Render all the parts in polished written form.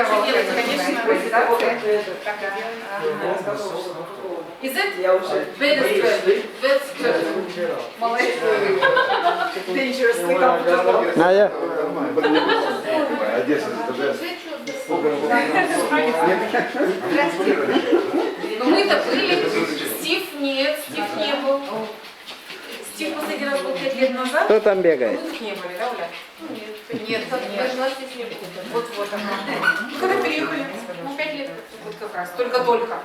что делать, конечно, Is it? Молодец. Dangerously comfortable. Надя? Но мы-то были, Стив нет, Стив не был. Стив последний раз был 5 лет назад. Кто там бегает? Мы тут не были, да, Оля? Нет, даже нас здесь не было. Вот, ага. Когда переехали? Ну, 5 лет, вот как раз, только-только.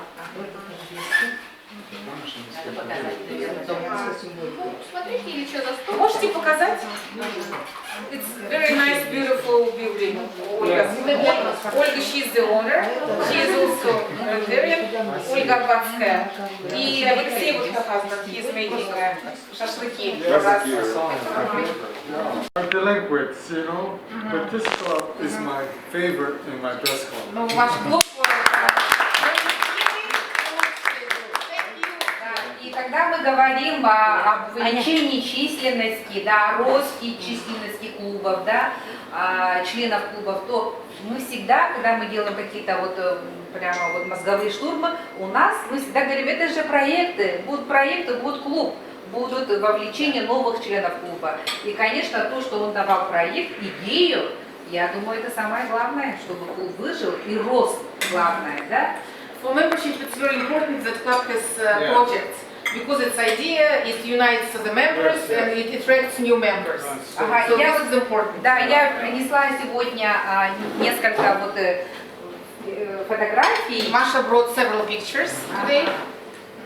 Смотрите, или что за стол? Можете показать? It's very nice, beautiful building. Ольга, she's the owner. She is also Bulgarian. Ольга Арбатская. И Алексей, вот her husband, he is making шашлыки. I'm delinquents, you know, but this club is my favorite and my best club. Ну, ваш клуб. И когда мы говорим об увеличении численности, да, росте численности клубов, да, членов клубов, то мы всегда, когда мы делаем какие-то вот прямо вот мозговые штурмы, мы всегда говорим, это же проекты, будет клуб, будут вовлечение новых членов клуба. И, конечно, то, что он давал проект, идею, я думаю, это самое главное, чтобы клуб выжил и рос, главное, да? For membership, it's very important that club has projects. Because its idea is to unite the members and it attracts new members. Ага, So this is important. Да, я принесла сегодня несколько вот фотографий. Masha brought several pictures today.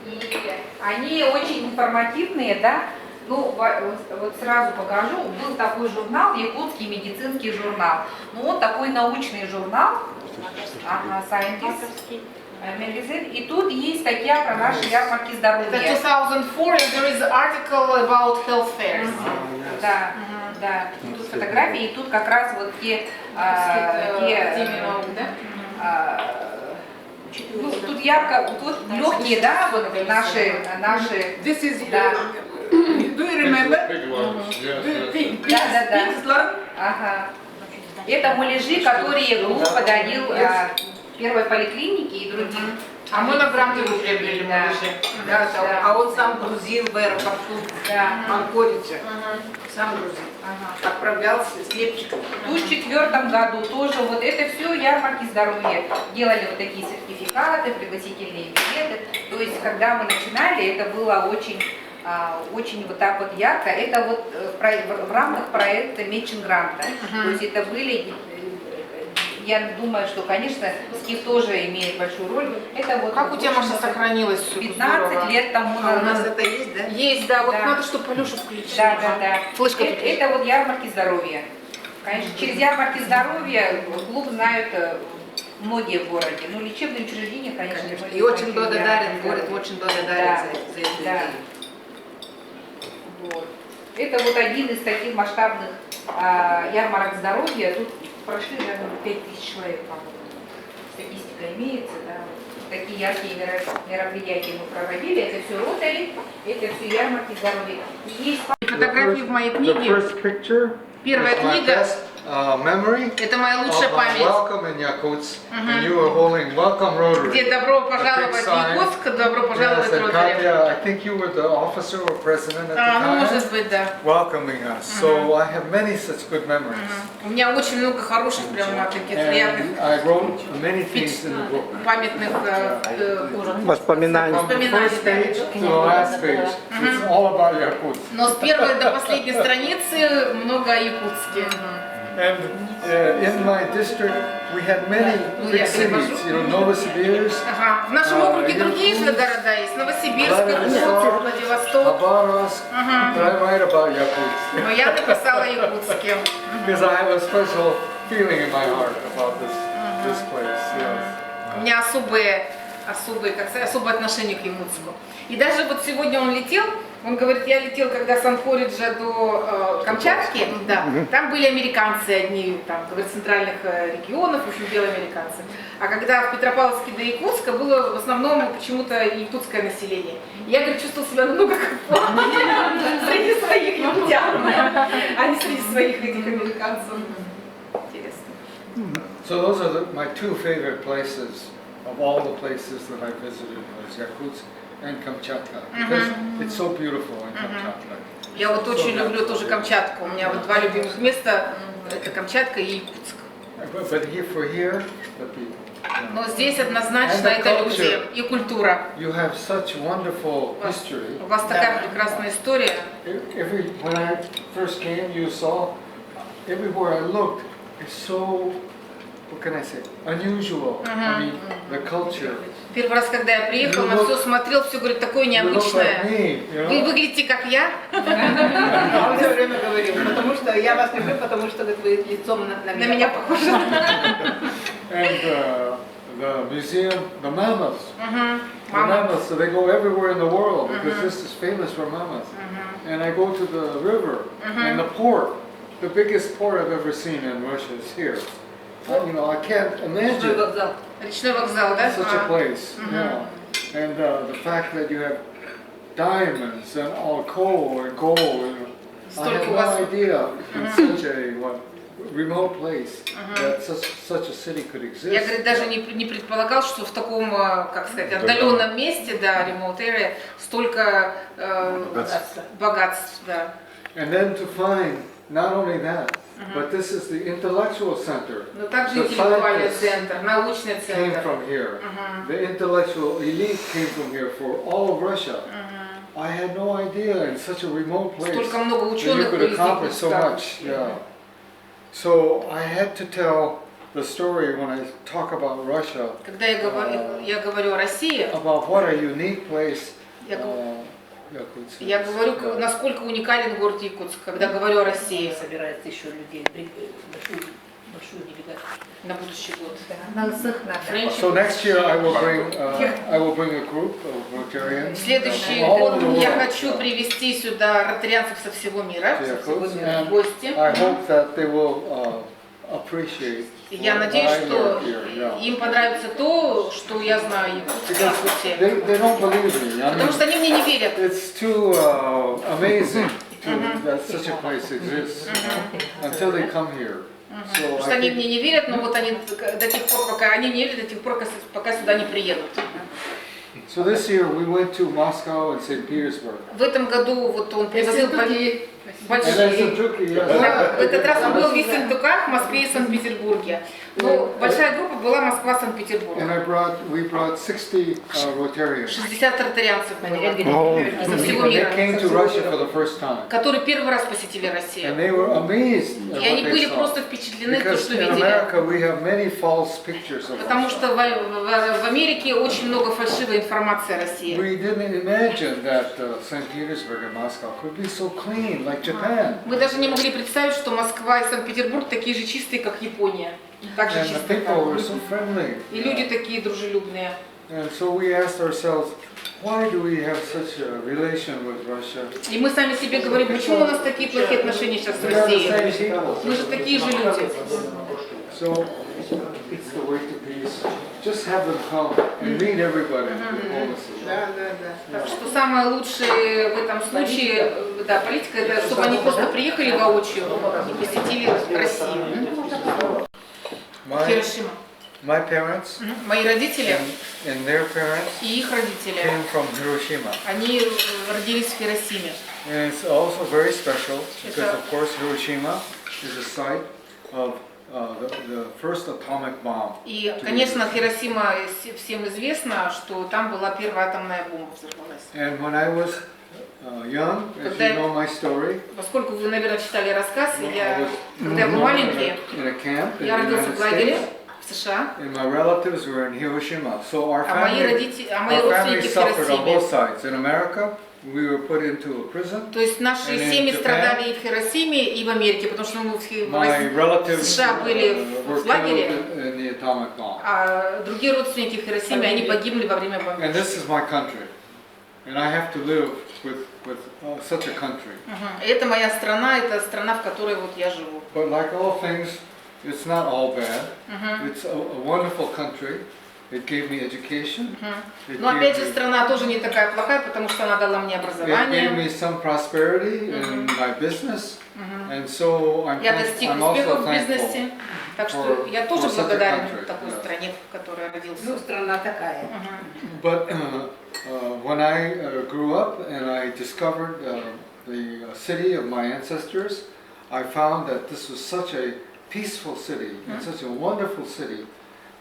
И они очень информативные, да. Ну, вот сразу покажу. Был такой журнал, якутский медицинский журнал. Ну, вот такой научный журнал. Ага, Scientist. Magazine. И тут есть статья про наши ярмарки здоровья. The 2004 and there is an article about health fairs. Да, да. Тут фотографии, и тут как раз вот те ну, тут ярко, тут легкие, да, вот наши. This is да. Do you remember? Да. Ага. Это муляжи, которые клуб подарил первой поликлинике и другим. А мы на гранты приобрели муляжи. Да, а он сам грузил в аэропорту Анкорича. Сам грузил. Отправлялся с лепчиком. В 2004 году тоже вот это все ярмарки здоровья. Делали вот такие сертификаты, пригласительные билеты. То есть, когда мы начинали, это было очень вот так вот ярко. Это вот в рамках проекта Matching гранта. То есть это были, я думаю, что, конечно, Скиф тоже имеет большую роль. Это вот Как у тебя, Маша, сохранилось все? 15 лет тому А у нас назад. это есть, да? Есть, да, вот Да. надо, чтобы Алеша включил. Да. Флешка тут есть. Это вот ярмарки здоровья. Конечно, через ярмарки здоровья клуб знают многие в городе. Ну, лечебные учреждения, конечно. И очень благодарен, город очень благодарен за эту идею. Вот. Это вот один из таких масштабных ярмарок здоровья. Тут прошли, наверное, 5000 человек, по-моему. Статистика имеется, да. Такие яркие мероприятия мы проводили. Это все Ротари, это все ярмарки здоровья. И есть Фотографии в моей The книге. first picture Первая is my книга. best memory Это моя лучшая of my память. welcome in Yakutsk, and you were holding Welcome Rotary. Где добро пожаловать в Якутск, добро пожаловать в Yes, and Ротари. Katya, I think you were the officer or president at the Ну, может time, быть, да. welcoming us. So I have many such good memories. У меня очень много хороших, прям таких приятных, And I wrote many things in the book. памятных Воспоминания. From the first page to the last page, it's all about Yakutsk. Но с первой до последней страницы много о Якутске. And in my district, we had many big cities, you know, Novosibirsk, Ага. В нашем округе другие же города есть. Новосибирск, Иркутск, Владивосток. Khabarovsk, but I write about Yakutsk Но я написала о Якутске. because I have a special feeling in my heart about this place. Yes. У меня особое отношение к Якутску. И даже вот сегодня он летел, он говорит, я летел, когда с Анкориджа до Камчатки, да, там были американцы одни, там, говорит, центральных регионов, в общем, белые американцы. А когда в Петропавловске до Якутска было в основном почему-то якутское население. Я, говорит, чувствовала себя намного комфортнее среди своих якутян, а не среди своих этих американцев. Интересно. So those are my two favorite places of all the places that I visited was Yakutsk and Kamchatka because it's so beautiful in Kamchatka. Я вот очень люблю тоже Камчатку. У меня вот два любимых места – это Камчатка и Якутск. But here, the people. Но здесь однозначно это люди и культура. You have such wonderful history. У вас такая прекрасная история. When I first came, you saw everywhere I looked, it's so, what can I say, unusual. I mean, the culture. Первый раз, когда я приехала, на все смотрел, все говорит такое You look необычное. like me, you Вы know? выглядите как я. Он все время говорил, потому что я вас люблю, потому что вы лицом На меня похоже. And the museum, the mammoths. The Мама. mammoths, so they go everywhere in the world because this is famous for mammoths. And I go to the river and the port, the biggest port I've ever seen in Russia is here. You know, I can't imagine Речной вокзал, да? such a place. Yeah. And the fact that you have diamonds and all coal and gold. I Столько had у no вас. idea in such a remote place that such a city could exist. Я, говорит, даже не предполагал, что в таком, как сказать, отдаленном месте, да, remote area, столько богатств, да. And then to find not only that, but this is the intellectual center. Но также The интеллектуальный scientists центр, научный came центр. from here. The intellectual elite came from here for all of Russia. I had no idea in such a remote place Столько много that you ученых could были accomplish so здесь. much. Yeah. So I had to tell the story when I talk about Russia Когда я говорю о России, about what a unique place. Я Yakutsk я is. говорю, насколько уникален город Якутск, когда говорю о России собирается еще людей, большую делегацию. на будущий год. So next year I will bring a group of Rotarians. В следующий all год over the я world хочу привести сюда ротарианцев со всего мира, to в Yakutsk, and гости. I hope that they will appreciate. Я what надеюсь, I что learned here, yeah. им понравится то, что я знаю о Якутске. Because they don't believe me. I Потому mean, что они мне не верят. it's too amazing that such a place exists until they come here. So Потому что I они think, мне не верят, но вот они до тех пор, пока они не верят, до тех пор, пока сюда не приедут. so this year we went to Moscow and St. Petersburg. В этом году вот он привозил And then большие. Suzuki, Да, yes. в этот раз он был в Ессентуках, Москве и Санкт-Петербурге. Но большая группа была Москва-Санкт-Петербург. And we brought 60 Rotarians. 60 ротарианцев было изо всего And they мира, came to Russia for the first time. которые первый раз посетили And Россию. they were amazed at И они what были they saw. просто впечатлены тем, Because что in видели. America we have many false pictures of Потому Russia. что в Америке очень много фальшивой информации о России. We didn't imagine that St. Petersburg and Moscow could be so clean like Japan. Мы даже не могли представить, что Москва и Санкт-Петербург такие же чистые, как Япония. Так же And the чистые, people were как so friendly. и люди такие дружелюбные. And so we asked ourselves, why do we have such a relation with Russia? И мы сами себе говорим, почему у нас такие плохие отношения сейчас с We are the same Россией? people. Мы же такие же люди. So it's the way to peace. Just have them come and meet everybody. Да, да, да. Так что самое лучшее в этом случае, да, политика, это чтобы они просто приехали воочию и посетили Россию. Хиросима. My parents Мои родители and their parents и их родители, came from Hiroshima. они родились в Хиросиме. And it's also very special because, of course, Hiroshima is a site of the first atomic bomb. И, конечно, Хиросима всем известно, что там была первая атомная бомба взорвалась. And when I was young, as you know my story, Поскольку вы, наверное, читали рассказ, I was когда я был born маленький, in a camp in я the родился United в лагере States, в США, and my relatives were in Hiroshima. So our а мои family родственники в suffered on Хиросиме. both sides. In America, we were put into a prison. То есть наши And in семьи Japan, страдали и в Хиросиме, и в Америке, потому что мы My relatives США были were в лагере, killed in the atomic bomb. а другие родственники в Хиросиме, они погибли во время And бомбежки. this is my country. And I have to live with such a country. И это моя страна, это страна, в которой вот я живу. But like all things, it's not all bad. It's a wonderful country. it gave me education. It Но опять gave же, me- страна тоже не такая плохая, потому что она дала мне It gave образование. me some prosperity in my business, and so Я достиг I'm успехов also в thankful. бизнесе. Так что for- я тоже for such a благодарен country, такой yes. стране, в которой я родился. Ну, страна такая. But when I grew up and I discovered the city of my ancestors, I found that this was such a peaceful city and such a wonderful city,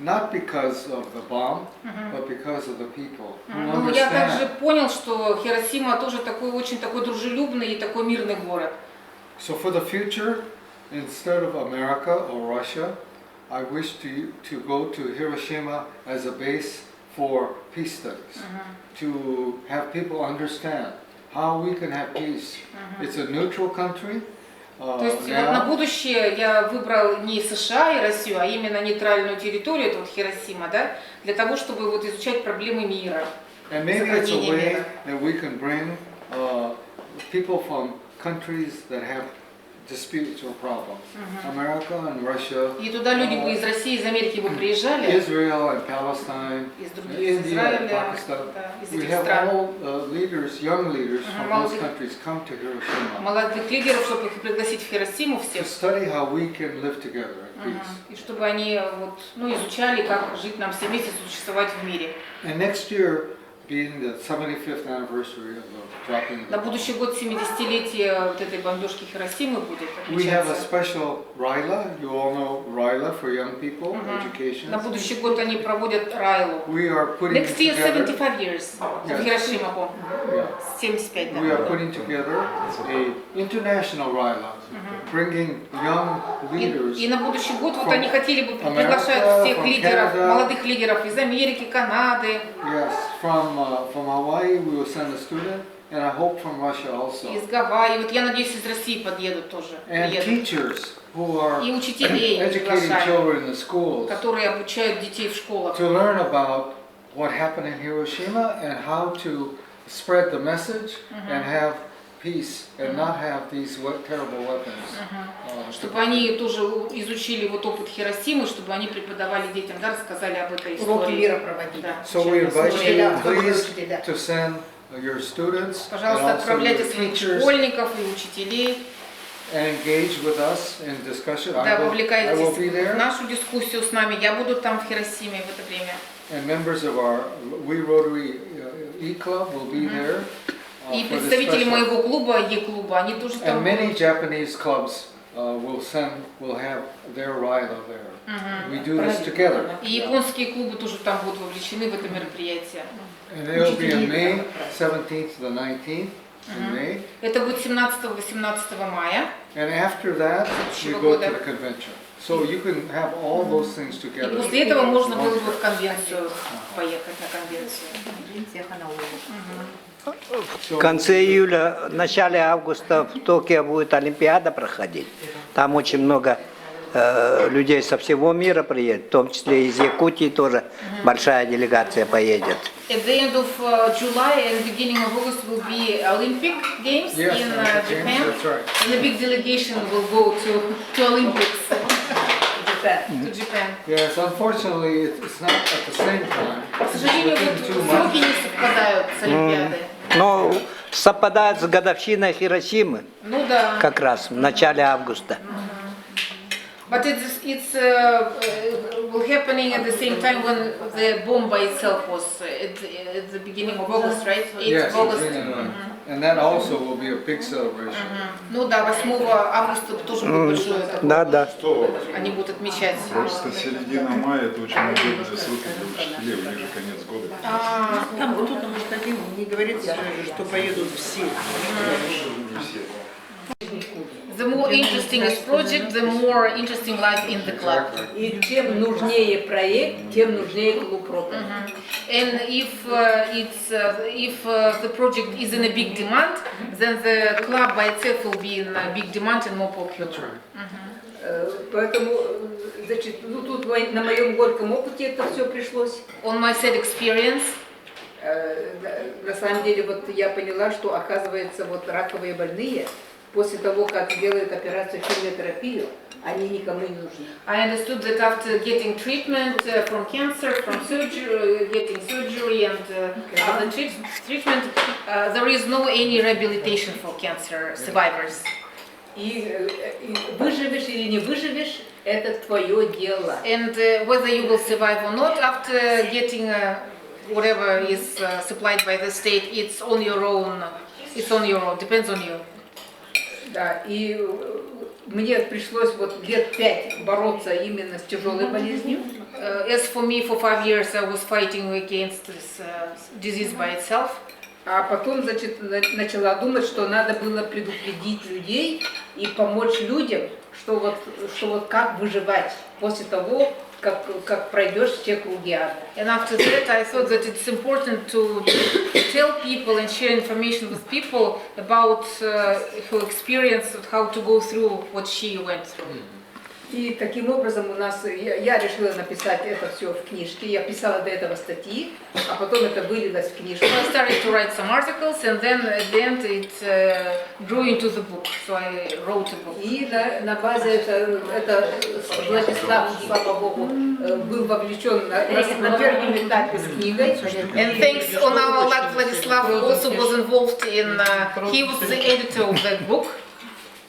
not because of the bomb, but because of the people who Ну, я также understand. понял, что Хиросима тоже такой очень такой дружелюбный и такой мирный город. So for the future, instead of America or Russia, I wish to go to Hiroshima as a base for peace studies, to have people understand how we can have peace. It's a neutral country. То есть вот на Now, будущее я выбрал не США и Россию, а именно нейтральную территорию, это вот Хиросима, да, для того, чтобы вот изучать проблемы мира. and maybe it's a сохранение way мира. that we can bring people from countries that have disputes or problems. America and Russia, И туда люди бы из России, из Америки бы приезжали, Israel and Palestine, из других, из India and Израиля, Pakistan. да, из We этих have стран. all leaders, young leaders from those молодых- countries come to Hiroshima Молодых лидеров, чтобы их пригласить в Хиросиму to всех, study how we can live together in peace. и чтобы они вот, ну, изучали, как жить нам все вместе, существовать в мире. And next year, being the 75th anniversary of the dropping of На the bomb, будущий год 70-летие вот этой бомбежки Хиросимы будет we have a отмечаться. special Ryla. You all know Ryla for young people, education. На будущий год они проводят Райлу. We are putting Next year together. 75 years. Yes. Хиросима, по 75, We are да. putting together a international Ryla, bringing young leaders. И на будущий год вот From они хотели бы America, приглашать всех from лидеров, Canada. молодых лидеров из Америки, Канады, Yes, from Hawaii we will send a student, and I hope from Russia also. из Гавайи. Вот я надеюсь, из России подъедут тоже. And Приедут. teachers who are И учителей educating приглашаем, children in the schools которые обучают детей в школах. to learn about what happened in Hiroshima and how to spread the message and have peace and not have these terrible weapons. Чтобы они тоже изучили вот опыт Хиросимы, чтобы они преподавали детям, да, рассказали об этой Уроки истории. мира проводили. Да. So we invite you, Учителя, please, учителя. to send your students and Пожалуйста, also отправляйте your своих teachers школьников и учителей. and engage with us in discussion. Да, I will be вовлекайтесь в there. нашу дискуссию с нами. Я буду там в Хиросиме в это время. And members of our We Rotary E-Club will be there. И For this представители special. моего клуба, Е-клуба, они тоже там And many будут. Japanese clubs will have their Ryla there. We do this together. И японские клубы тоже там будут вовлечены в это мероприятие. And it'll be in May 17th to the 19th in May. Это будет 17-18 мая. And after that, we Следующего go to года. the convention. So you can have all those things И together. после этого можно было бы в конвенцию поехать, на конвенцию. В конце июля, в начале августа в Токио будет Олимпиада проходить. Там очень много людей со всего мира приедет, в том числе из Якутии тоже большая делегация поедет. At the end of July and beginning of August will be Olympic Games Yes, in Olympic Games, Japan. that's right. And a big delegation will go to Olympics, to Japan. Yes, unfortunately, it's not at the same time. К сожалению, Within вот 2 months. сроки не совпадают с Олимпиадой. Но совпадает с годовщиной Хиросимы, Ну да. как раз в начале августа. But it's will happening at the same time when the bomb by itself was at the beginning of August, right? 8th Yes, of August. and that also will be a big celebration. Ну да, 8 августа тоже будет большое такое. Да, да. Они будут отмечать. Просто середина мая это очень удобные сроки для учителей, у них же конец года. Там вот тут мы хотим, не говорится, что поедут все. The more interesting is project, the more interesting life in the club. И чем нужнее проект, тем нужнее клуб рота. And if the project is in a big demand, then the club by itself will be in a big demand and more popular. Поэтому, значит, ну тут на моем горьком опыте это все пришлось. On my sad experience, На самом деле, вот я поняла, что, оказывается, вот раковые больные после того, как делают операцию химиотерапию, они никому не нужны. I understood that after getting treatment from cancer, from surgery, getting surgery and other treatment, there is no any rehabilitation for cancer survivors. И выживешь или не выживешь, это твое дело. And whether you will survive or not after getting whatever is supplied by the state, it's on your own. It's on your own. Depends on you. Да, и мне пришлось вот лет 5 бороться именно с тяжелой болезнью. As for me, for 5 years, I was fighting against this disease by itself. А потом, значит, начала думать, что надо было предупредить людей и помочь людям, что вот как выживать после того, как пройдешь все круги ада. And after that, I thought that it's important to tell people and share information with people about her experience of how to go through what she went through. И таким образом я решила написать это все в книжке. Я писала до этого статьи, а потом это вылилось в книжку. I started to write some articles, and then at the end it grew into the book. So I wrote a book. И на базе это Владислав, слава Богу, был вовлечен на первом этапе с книгой. And thanks on our luck, Vladislav also was involved in. He was the editor of that book.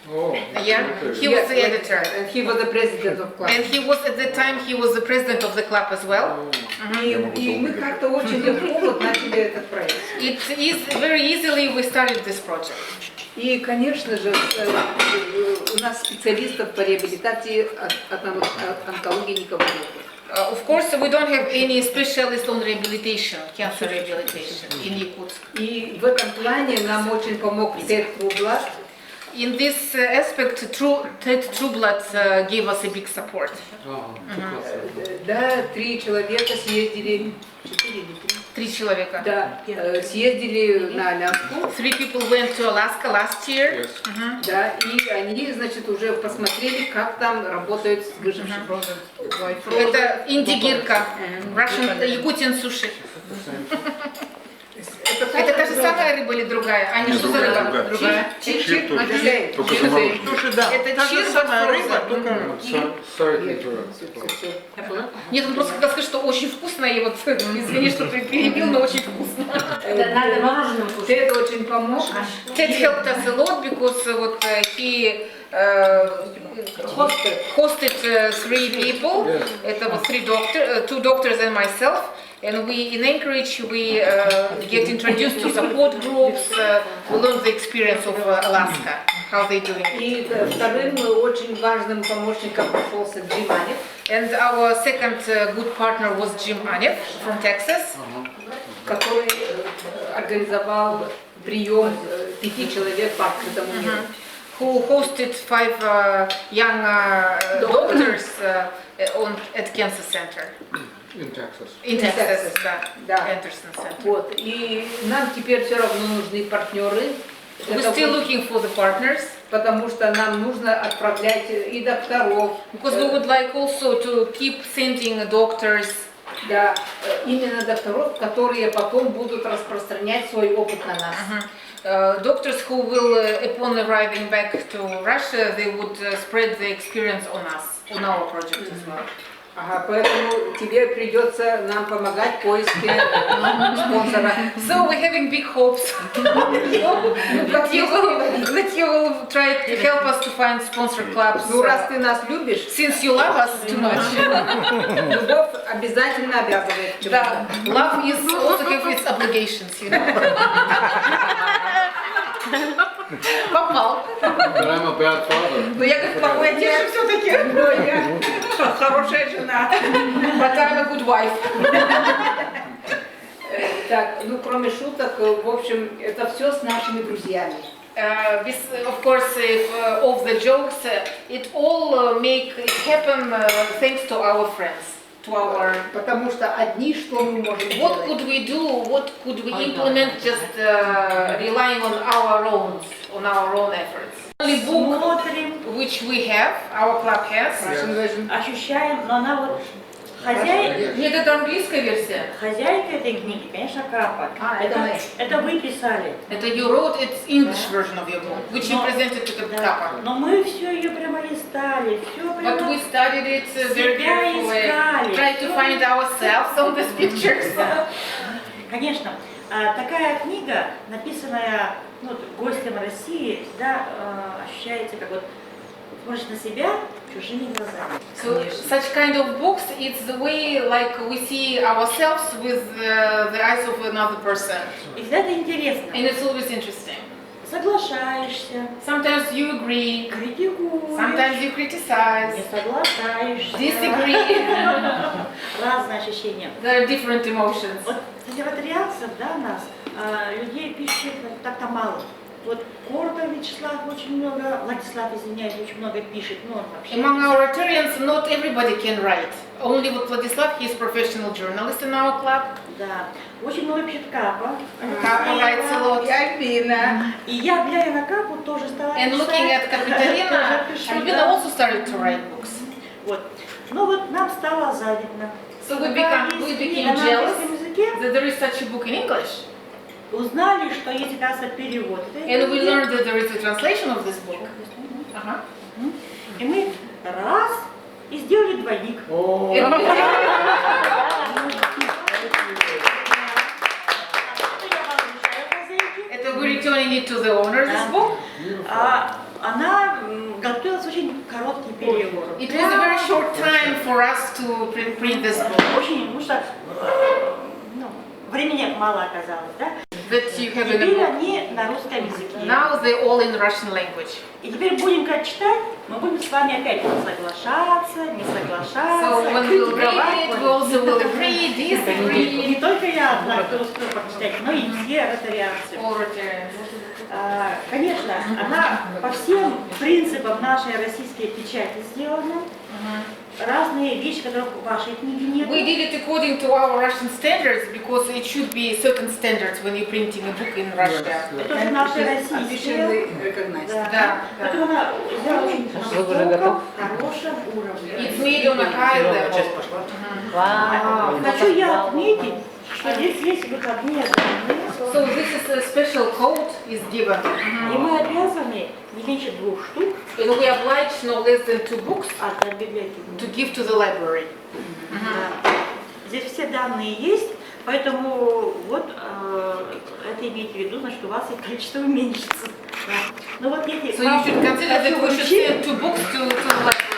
Oh, Yeah, he was the editor. And he was the president of club. And he was at the time he was the president of the club as well. И мы как-то очень легко вот начали этот проект. It is very easily we started this project. И, конечно же, у нас специалистов по реабилитации от онкологии никого нет. Of course, we don't have any specialist on rehabilitation, cancer rehabilitation in Yakutsk. И в этом плане нам очень помог Тед Трублат. In this aspect, Ted Trublad gave us a big support. Да, 3 человека съездили, 4 или 3. 3 человека. Да, съездили на Аляску. 3 people went to Alaska last year. Да, и они, значит, уже посмотрели, как там работают с выжившим. Это индигирка, Russian, Yakutian sushi. Это та же самая рыба или другая? А не что за рыба? Другая. Чир тоже. Только замороженный. Это чир самая рыба, sorry to interrupt. Нет, он просто хотел сказать, что очень вкусно, и вот извини, что ты перебил, но очень вкусно. Надо мороженым кушать. Тед очень помог. Ted helped us a lot because what he hosted 3 people. Это вот 2 doctors and myself. And we in Anchorage we get introduced to support groups. We learn the experience of Alaska, how they doing. И вторым очень важным помощником пришелся Джим Анев. And our second good partner was Jim Anev from Texas, который организовал прием 5 человек по открытому миру. who hosted 5 young doctors at Cancer Center In Texas. in Texas, Да. Anderson Center. Вот. И нам теперь все равно нужны партнеры. We're still looking for the partners Потому что нам нужно отправлять и докторов. because we would like also to keep sending doctors. Да, именно докторов, которые потом будут распространять свой опыт на нас. Doctors who will, upon arriving back to Russia, they would spread the experience on us, on our project as well. Ага, поэтому тебе придется нам помогать в поиске спонсора. So we're having big hopes that you will try to help us to find sponsor clubs. Ну, раз ты нас любишь, Since you love us too much. любовь обязательно обязывает. Да, love is also have its obligations, you know. Попал. But I'm a bad father. Но я как плохой отец все-таки. Хорошая жена. But I'm a good wife. Так, ну кроме шуток, в общем, это все с нашими друзьями. Of course, of the jokes, it all make it happen thanks to our friends, to our. Потому что одни что мы можем What делать? could we do? What could we implement? Just relying on our own efforts. Only book Смотрим, which we have, our club has. Russian version. ощущаем, но она вот Нет, это английская версия. Хозяйка этой книги, конечно, Капа. Это вы писали. Это you wrote its English version of your book, which you presented to the Kappa. Но мы все ее прямо листали, все But прямо... we studied it very Себя carefully, искали. tried to find ourselves on these pictures. Конечно, такая книга, написанная ну, вот, гостем России, да, ощущается как вот смотришь на себя чужими глазами. So such kind of books, it's the way like we see ourselves with the eyes of another person, И всегда это интересно. and it's always interesting. Соглашаешься, Sometimes you agree, критикуешь, sometimes you criticize, не соглашаешься. disagree. Разные ощущения. There are different emotions. Вот литераторианцев, да, нас, людей пишет так-то мало. Вот Кордов Вячеслав очень много, Владислав, извиняюсь, очень много пишет, но он вообще... Among our Rotarians, not everybody can write. Only with Vladislav, he is professional journalist in our club. Да, очень много пишет Капа. Kappa writes a lot. И Альбина. И я, глядя на Капу, тоже стала And looking at Kapitalina, Albina also started to write books. Вот. Ну вот нам стало завидно. So we Когда became есть jealous книга на английском языке, that there is such a book in English. узнали, что есть, оказывается, перевод. And we learned that there is a translation of this book. И мы раз и сделали двойник. Oh, Это we're returning it to the owner of this book. Она готовилась очень короткий период. It was a very short time for us to print this book. Очень, потому что ну, времени мало оказалось, да? That you have in a Теперь book. они на русском языке. Now they're all in Russian language. И теперь будем как читать, мы будем с вами опять соглашаться, не соглашаться, So when we'll критиковать. read it, we also will agree, Не disagree. только я одна, кто успел прочитать, но и все ротарианцы. All Rotarians. Конечно, она по всем принципам нашей российской печати сделана. Разные вещи, которых в вашей книге нет. We did it according to our Russian standards because it should be certain standards when you're printing a book in Russia. Это же наши российские. Да. Да, Поэтому она взяла очень высоком, хорошем уровне. It's made on a high level. Хочу я отметить, что здесь есть выходные данные, So this is a special code is given. и мы обязаны не меньше 2 штук And we obliged no less than 2 books отдать библиотеке. to give to the library. Да. Здесь все данные есть, поэтому вот это имейте в виду, значит, у вас их количество уменьшится. Да. Ну вот если So you should consider that we should send 2 books to the library.